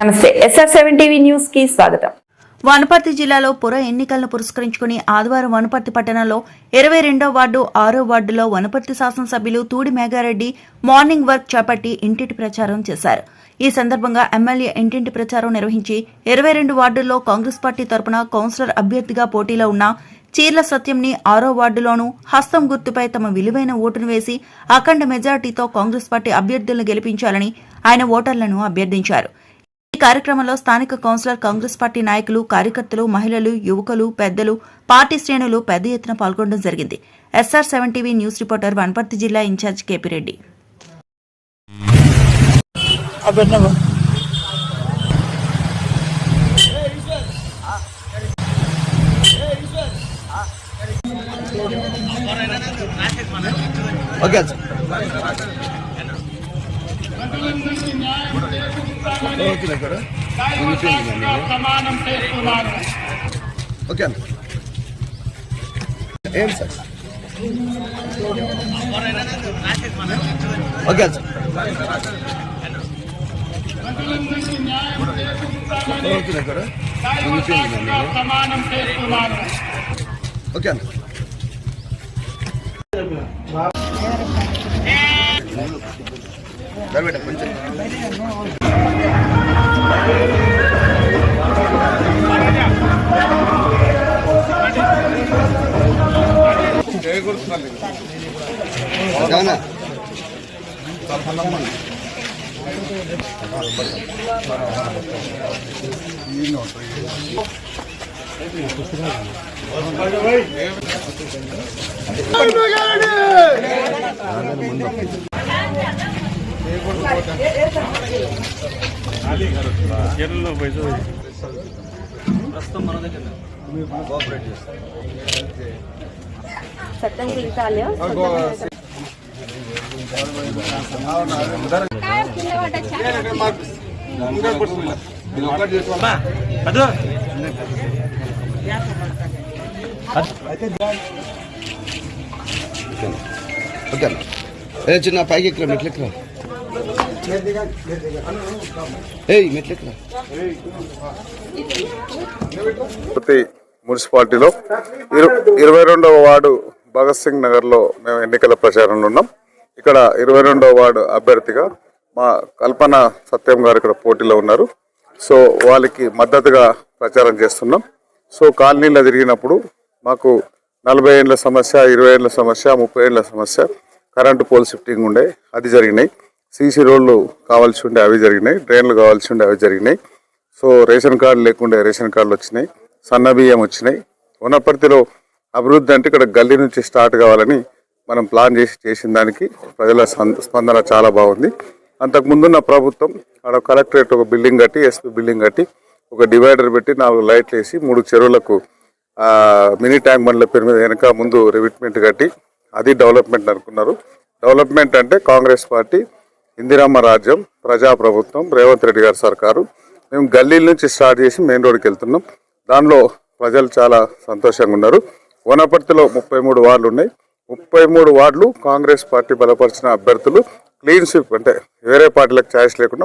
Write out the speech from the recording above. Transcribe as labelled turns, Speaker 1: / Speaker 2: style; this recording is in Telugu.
Speaker 1: నమస్తే SR7 టీవీ న్యూస్ కి స్వాగతం.
Speaker 2: వనపర్తి జిల్లాలో పుర ఎన్నికలను పురస్కరించుకుని ఆదివారం వనపర్తి పట్టణంలో 22వ వార్డు 6వ వార్డులో వనపర్తి శాసనసభ్యులు తూడి మేఘారెడ్డి మార్నింగ్ వర్క్ చేపట్టి ఇంటింటి ప్రచారం చేశారు. ఈ సందర్భంగా ఎమ్మెల్యే ఇంటింటి ప్రచారం నిర్వహించి 22 వార్డుల్లో కాంగ్రెస్ పార్టీ తరపున కౌన్సిలర్ అభ్యర్థిగా పోటీలో ఉన్న చీర్ల సత్యంని 6వ వార్డులోనూ హస్తం గుర్తుపై తమ విలువైన ఓటును వేసి అఖండ మెజార్టీతో కాంగ్రెస్ పార్టీ అభ్యర్థులను గెలిపించాలని ఆయన ఓటర్లను అభ్యర్థించారు. ఈ కార్యక్రమంలో స్థానిక కౌన్సిలర్, కాంగ్రెస్ పార్టీ నాయకులు, కార్యకర్తలు, మహిళలు, యువకులు, పెద్దలు, పార్టీ శ్రేణులు పెద్ద ఎత్తున పాల్గొనడం జరిగింది. SR7 TV news reporter Wanaparthy జిల్లా ఇన్ఛార్జ్ KP రెడ్డి.
Speaker 3: చిన్న పైకి ఎక్కడ మెట్లెక్కరా మెట్లెక్కరా.
Speaker 4: మున్సిపాలిటీలో 22వ వార్డు భగత్ సింగ్ నగర్ లో మేము ఎన్నికల ప్రచారంలో ఉన్నాం. ఇక్కడ 22వ వార్డు అభ్యర్థిగా మా కల్పన సత్యం గారు ఇక్కడ పోటీలో ఉన్నారు. సో వాళ్ళకి మద్దతుగా ప్రచారం చేస్తున్నాం. సో కాలనీలో తిరిగినప్పుడు మాకు 40 ఏళ్ల సమస్య, 20 ఏళ్ల సమస్య, 30 ఏళ్ల సమస్య, కరెంటు పోల్ షిఫ్టింగ్ ఉండే అది జరిగినాయి. సీసీ రోడ్లు కావాల్సి ఉండే అవి జరిగినాయి. డ్రైన్లు కావాల్సి ఉండే అవి జరిగినాయి. సో రేషన్ కార్డు లేకుండే రేషన్ కార్డులు వచ్చినాయి. సన్న బియ్యం వచ్చినాయి. వనపర్తిలో అభివృద్ధి అంటే ఇక్కడ గల్లీ నుంచి స్టార్ట్ కావాలని మనం ప్లాన్ చేసిన దానికి ప్రజల స్పందన చాలా బాగుంది. అంతకుముందున్న ప్రభుత్వం అక్కడ కలెక్టరేట్ ఒక బిల్డింగ్ కట్టి, SP బిల్డింగ్ కట్టి, ఒక డివైడర్ పెట్టి 4 లైట్లు వేసి 3 చెరువులకు మినీ ట్యాంక్ బండ్ల పేరు మీద వెనక ముందు రివిట్మెంట్ కట్టి అది డెవలప్మెంట్ అనుకున్నారు. డెవలప్మెంట్ అంటే కాంగ్రెస్ పార్టీ, ఇందిరమ్మ రాజ్యం, ప్రజాప్రభుత్వం, రేవంత్ రెడ్డి గారి సర్కారు. మేము గల్లీల నుంచి స్టార్ట్ చేసి మెయిన్ రోడ్కి వెళ్తున్నాం. దానిలో ప్రజలు చాలా సంతోషంగా ఉన్నారు. వనపర్తిలో 33 వార్డులు ఉన్నాయి. 33 వార్డులు కాంగ్రెస్ పార్టీ బలపరిచిన అభ్యర్థులు క్లీన్ స్వీప్, అంటే వేరే పార్టీలకు ఛాయిస్ లేకుండా